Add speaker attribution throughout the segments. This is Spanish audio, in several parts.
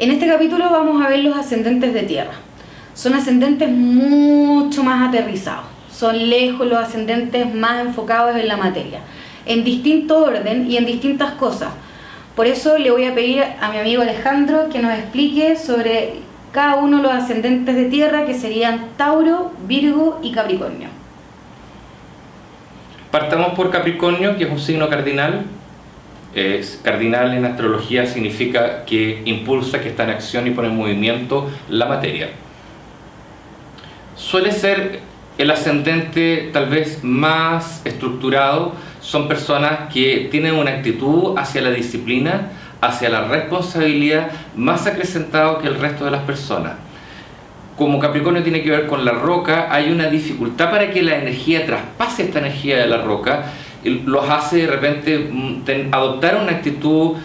Speaker 1: En este capítulo vamos a ver los ascendentes de tierra. Son ascendentes mucho más aterrizados, son lejos los ascendentes más enfocados en la materia, en distinto orden y en distintas cosas. Por eso le voy a pedir a mi amigo Alejandro que nos explique sobre cada uno de los ascendentes de tierra, que serían Tauro, Virgo y Capricornio.
Speaker 2: Partamos por Capricornio, que es un signo cardinal. Cardinal en astrología significa que impulsa, que está en acción y pone en movimiento la materia. Suele ser el ascendente tal vez más estructurado. Son personas que tienen una actitud hacia la disciplina, hacia la responsabilidad más acrecentado que el resto de las personas. Como Capricornio tiene que ver con la roca, hay una dificultad para que la energía traspase esta energía de la roca. Los hace de repente adoptar una actitud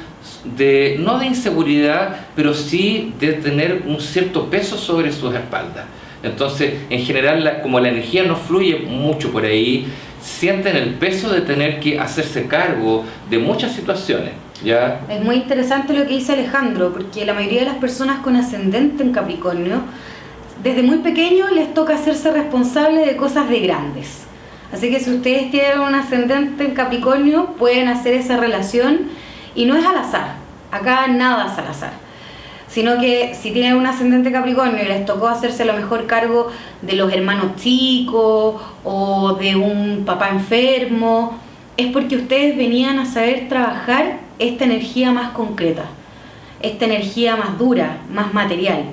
Speaker 2: no de inseguridad, pero sí de tener un cierto peso sobre sus espaldas. Entonces, en general, como la energía no fluye mucho por ahí, sienten el peso de tener que hacerse cargo de muchas situaciones, ¿ya?
Speaker 1: Es muy interesante lo que dice Alejandro, porque la mayoría de las personas con ascendente en Capricornio, desde muy pequeños les toca hacerse responsable de cosas de grandes. Así que si ustedes tienen un ascendente en Capricornio, pueden hacer esa relación, y no es al azar, acá nada es al azar, sino que si tienen un ascendente Capricornio y les tocó hacerse a lo mejor cargo de los hermanos chicos o de un papá enfermo, es porque ustedes venían a saber trabajar esta energía más concreta, esta energía más dura, más material,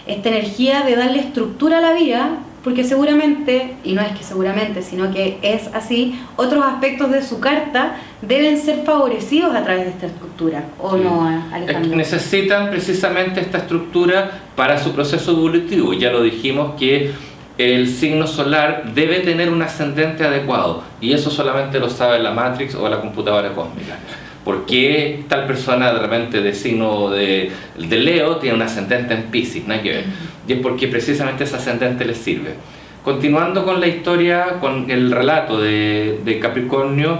Speaker 1: esta energía de darle estructura a la vida. Porque seguramente, y no es que seguramente, sino que es así, otros aspectos de su carta deben ser favorecidos a través de esta estructura, ¿o sí, no, Alejandro?
Speaker 2: Necesitan precisamente esta estructura para su proceso evolutivo. Ya lo dijimos que el signo solar debe tener un ascendente adecuado, y eso solamente lo sabe la Matrix o la computadora cósmica. ¿Por qué tal persona de repente de signo de Leo tiene un ascendente en Piscis? Nada que ver. Y es porque precisamente ese ascendente les sirve. Continuando con la historia, con el relato de Capricornio,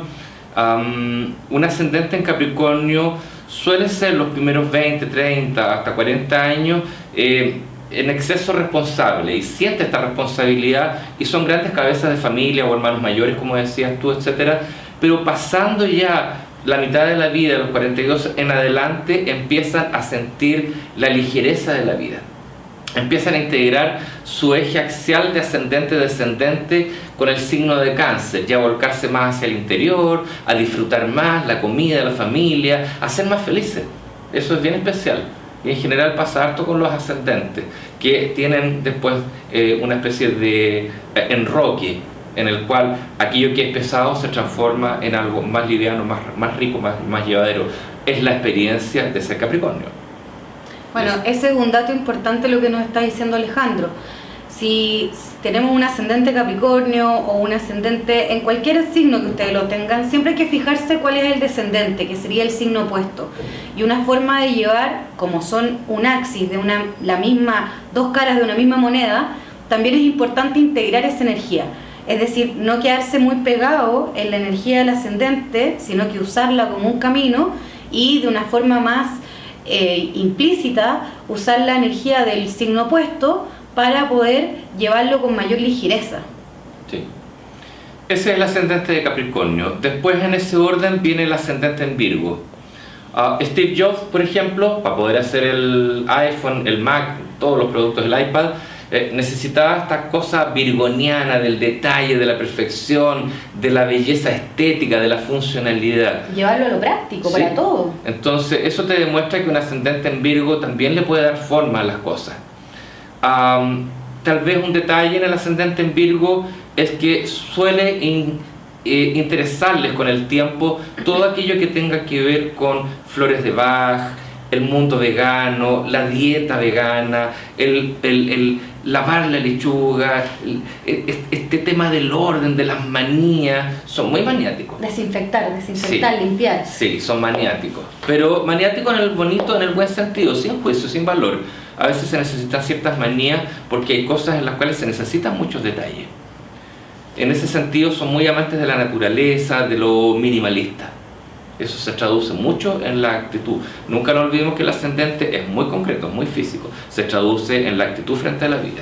Speaker 2: un ascendente en Capricornio suele ser los primeros 20, 30, hasta 40 años en exceso responsable, y siente esta responsabilidad, y son grandes cabezas de familia o hermanos mayores, como decías tú, etcétera. Pero pasando ya la mitad de la vida, los 42 en adelante, empiezan a sentir la ligereza de la vida. Empiezan a integrar su eje axial de ascendente-descendente con el signo de Cáncer, ya a volcarse más hacia el interior, a disfrutar más la comida, la familia, a ser más felices. Eso es bien especial. Y en general pasa harto con los ascendentes, que tienen después una especie de enroque, en el cual aquello que es pesado se transforma en algo más liviano, más rico, más llevadero. Es la experiencia de ser Capricornio.
Speaker 1: Bueno, ese es un dato importante lo que nos está diciendo Alejandro. Si tenemos un ascendente Capricornio o un ascendente en cualquier signo que ustedes lo tengan, siempre hay que fijarse cuál es el descendente, que sería el signo opuesto. Y una forma de llevar, como son un axis de dos caras de una misma moneda, también es importante integrar esa energía. Es decir, no quedarse muy pegado en la energía del ascendente, sino que usarla como un camino, y de una forma más implícita usar la energía del signo opuesto para poder llevarlo con mayor ligereza.
Speaker 2: Sí. Ese es el ascendente de Capricornio. Después, en ese orden, viene el ascendente en Virgo. Steve Jobs, por ejemplo, para poder hacer el iPhone, el Mac, todos los productos del iPad, necesitaba esta cosa virgoniana del detalle, de la perfección, de la belleza estética, de la funcionalidad.
Speaker 1: Llevarlo a lo práctico, sí, para todo.
Speaker 2: Entonces, eso te demuestra que un ascendente en Virgo también le puede dar forma a las cosas. Tal vez un detalle en el ascendente en Virgo es que suele interesarles con el tiempo todo aquello que tenga que ver con flores de Bach, el mundo vegano, la dieta vegana, el lavar la lechuga, este tema del orden, de las manías. Son muy maniáticos.
Speaker 1: Desinfectar,
Speaker 2: sí,
Speaker 1: limpiar.
Speaker 2: Sí, son maniáticos. Pero maniáticos en el bonito, en el buen sentido, sin juicio, sin valor. A veces se necesitan ciertas manías porque hay cosas en las cuales se necesitan muchos detalles. En ese sentido son muy amantes de la naturaleza, de lo minimalista. Eso se traduce mucho en la actitud. Nunca nos olvidemos que el ascendente es muy concreto, muy físico. Se traduce en la actitud frente a la vida.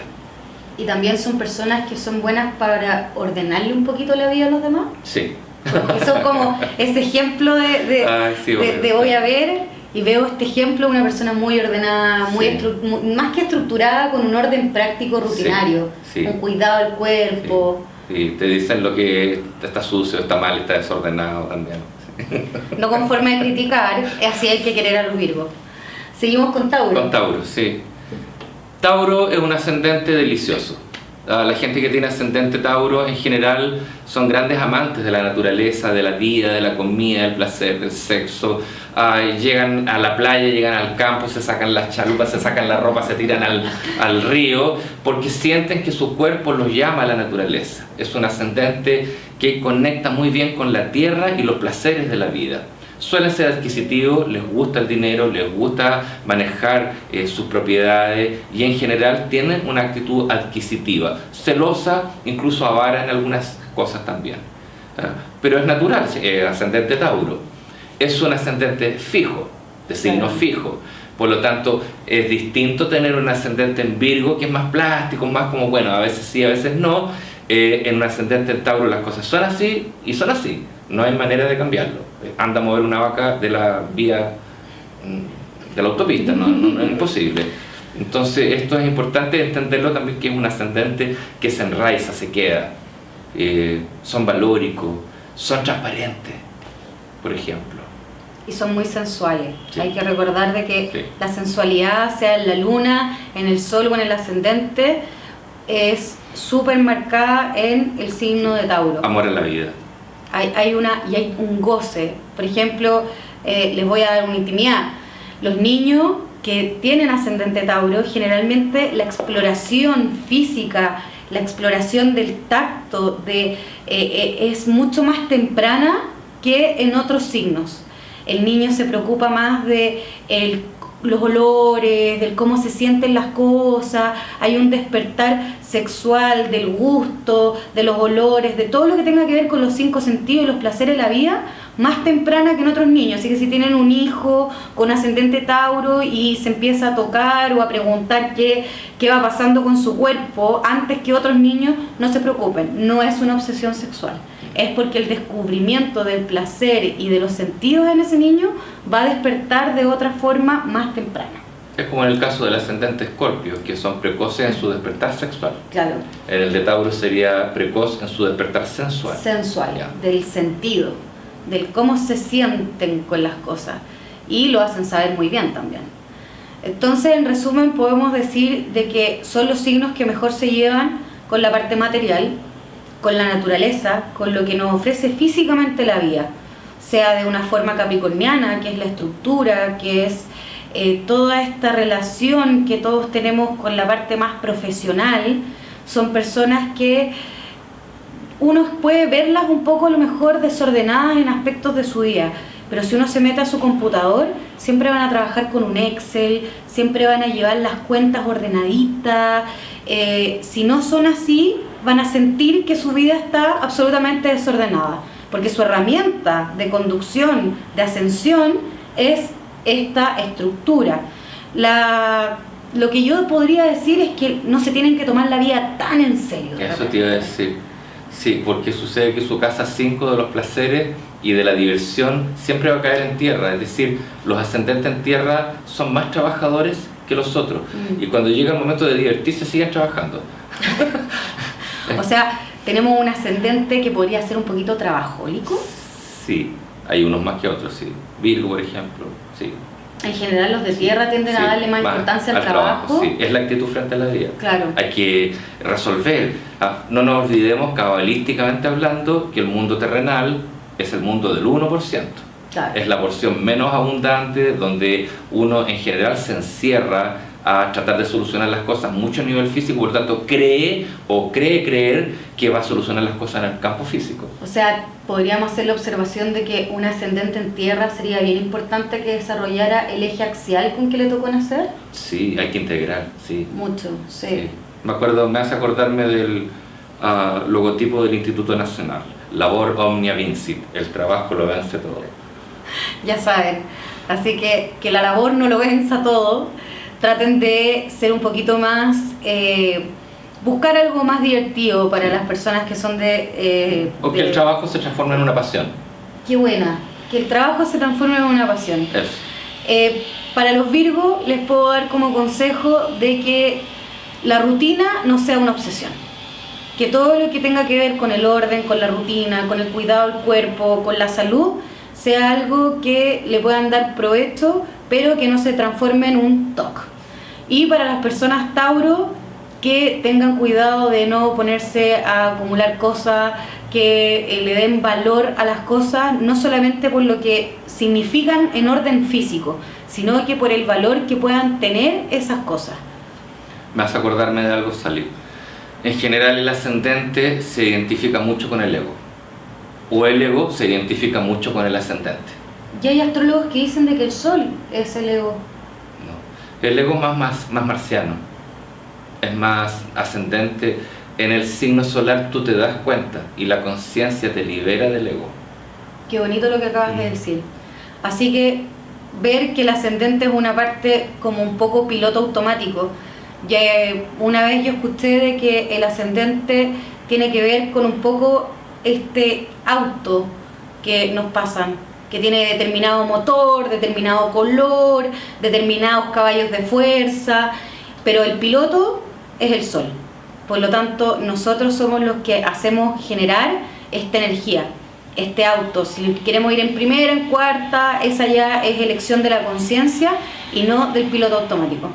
Speaker 1: ¿Y también son personas que son buenas para ordenarle un poquito la vida a los demás?
Speaker 2: Sí.
Speaker 1: Porque son como ese ejemplo de voy a ver y veo este ejemplo de una persona muy ordenada, más que estructurada, con un orden práctico rutinario,
Speaker 2: sí.
Speaker 1: con cuidado del cuerpo.
Speaker 2: Sí, te dicen lo que está sucio, está mal, está desordenado también.
Speaker 1: No conforme a criticar, así hay que querer a los Virgos. Seguimos con Tauro.
Speaker 2: Con Tauro, sí. Tauro es un ascendente delicioso. La gente que tiene ascendente Tauro en general son grandes amantes de la naturaleza, de la vida, de la comida, del placer, del sexo. Llegan a la playa, llegan al campo, se sacan las chalupas, se sacan la ropa, se tiran al río, porque sienten que su cuerpo los llama a la naturaleza. Es un ascendente que conecta muy bien con la tierra y los placeres de la vida. Suelen ser adquisitivos, les gusta el dinero, les gusta manejar sus propiedades y en general tienen una actitud adquisitiva, celosa, incluso avara en algunas cosas también. Pero es natural, ascendente Tauro. Es un ascendente fijo, de signo fijo. Por lo tanto, es distinto tener un ascendente en Virgo, que es más plástico, más como, bueno, a veces sí, a veces no. En un ascendente en Tauro las cosas son así y son así. No hay manera de cambiarlo. Anda a mover una vaca de la vía de la autopista, no es imposible. Entonces esto es importante entenderlo también, que es un ascendente que se enraiza, se queda. Son valóricos, son transparentes, por ejemplo.
Speaker 1: Y son muy sensuales.
Speaker 2: Sí.
Speaker 1: Hay que recordar de que la sensualidad, sea en la luna, en el sol o en el ascendente, es súper marcada en el signo de Tauro.
Speaker 2: Amor en la vida.
Speaker 1: Hay un goce. Por ejemplo, les voy a dar una intimidad. Los niños que tienen ascendente Tauro, generalmente la exploración física, la exploración del tacto es mucho más temprana que en otros signos. El niño se preocupa más de los olores, del cómo se sienten las cosas, hay un despertar sexual, del gusto, de los olores, de todo lo que tenga que ver con los 5 sentidos y los placeres de la vida, más temprana que en otros niños. Así que si tienen un hijo con ascendente Tauro y se empieza a tocar o a preguntar qué va pasando con su cuerpo antes que otros niños, no se preocupen, no es una obsesión sexual. Es porque el descubrimiento del placer y de los sentidos en ese niño va a despertar de otra forma más temprana.
Speaker 2: Es como en el caso del ascendente Escorpio, que son precoces en su despertar sexual.
Speaker 1: Claro.
Speaker 2: En el de Tauro sería precoz en su despertar sensual.
Speaker 1: Sensual, del sentido, del cómo se sienten con las cosas. Y lo hacen saber muy bien también. Entonces, en resumen, podemos decir de que son los signos que mejor se llevan con la parte material, con la naturaleza, con lo que nos ofrece físicamente la vida, sea de una forma capricorniana, que es la estructura, que es toda esta relación que todos tenemos con la parte más profesional. Son personas que uno puede verlas un poco a lo mejor desordenadas en aspectos de su día, pero si uno se mete a su computador, siempre van a trabajar con un Excel, siempre van a llevar las cuentas ordenaditas. Si no son así, van a sentir que su vida está absolutamente desordenada, porque su herramienta de conducción, de ascensión, es esta estructura. Lo que yo podría decir es que no se tienen que tomar la vida tan en serio.
Speaker 2: Eso te iba a decir. Sí, porque sucede que su casa 5 de los placeres y de la diversión siempre va a caer en tierra. Es decir, los ascendentes en tierra son más trabajadores que los otros. Y cuando llega el momento de divertirse, siguen trabajando.
Speaker 1: O sea, tenemos un ascendente que podría ser un poquito trabajólico.
Speaker 2: Sí, hay unos más que otros, sí. Virgo, por ejemplo, sí.
Speaker 1: En general los de tierra tienden a darle más importancia al trabajo.
Speaker 2: Sí, es la actitud frente a la vida.
Speaker 1: Claro.
Speaker 2: Hay que resolver. No nos olvidemos, cabalísticamente hablando, que el mundo terrenal es el mundo del 1%.
Speaker 1: Claro.
Speaker 2: Es la porción menos abundante, donde uno en general se encierra a tratar de solucionar las cosas mucho a nivel físico, por lo tanto cree creer que va a solucionar las cosas en el campo físico.
Speaker 1: O sea, podríamos hacer la observación de que un ascendente en tierra sería bien importante que desarrollara el eje axial con que le tocó nacer.
Speaker 2: Sí, hay que integrar, sí.
Speaker 1: Mucho, sí.
Speaker 2: Sí. Me hace acordarme del logotipo del Instituto Nacional, Labor Omnia Vincit, el trabajo lo vence todo.
Speaker 1: ya saben. Así que la labor no lo venza todo, traten de ser un poquito más, buscar algo más divertido para las personas que son
Speaker 2: o que el trabajo se transforme en una pasión.
Speaker 1: Qué buena, que el trabajo se transforme en una pasión.
Speaker 2: Eso.
Speaker 1: Para los Virgos les puedo dar como consejo de que la rutina no sea una obsesión. Que todo lo que tenga que ver con el orden, con la rutina, con el cuidado del cuerpo, con la salud, sea algo que le puedan dar provecho, pero que no se transforme en un TOC. Y para las personas Tauro, que tengan cuidado de no ponerse a acumular cosas, que le den valor a las cosas, no solamente por lo que significan en orden físico, sino que por el valor que puedan tener esas cosas.
Speaker 2: Me hace acordarme de algo, Sally. En general el ascendente se identifica mucho con el ego, o el ego se identifica mucho con el ascendente.
Speaker 1: Y hay astrólogos que dicen de que el sol es el ego.
Speaker 2: No. El ego es más marciano, es más ascendente. En el signo solar tú te das cuenta y la conciencia te libera del ego.
Speaker 1: Qué bonito lo que acabas de decir. Así que ver que el ascendente es una parte como un poco piloto automático. Ya una vez yo escuché de que el ascendente tiene que ver con un poco este auto que nos pasan, que tiene determinado motor, determinado color, determinados caballos de fuerza, pero el piloto es el sol. Por lo tanto, nosotros somos los que hacemos generar esta energía, este auto. Si queremos ir en primera, en cuarta, esa ya es elección de la conciencia y no del piloto automático.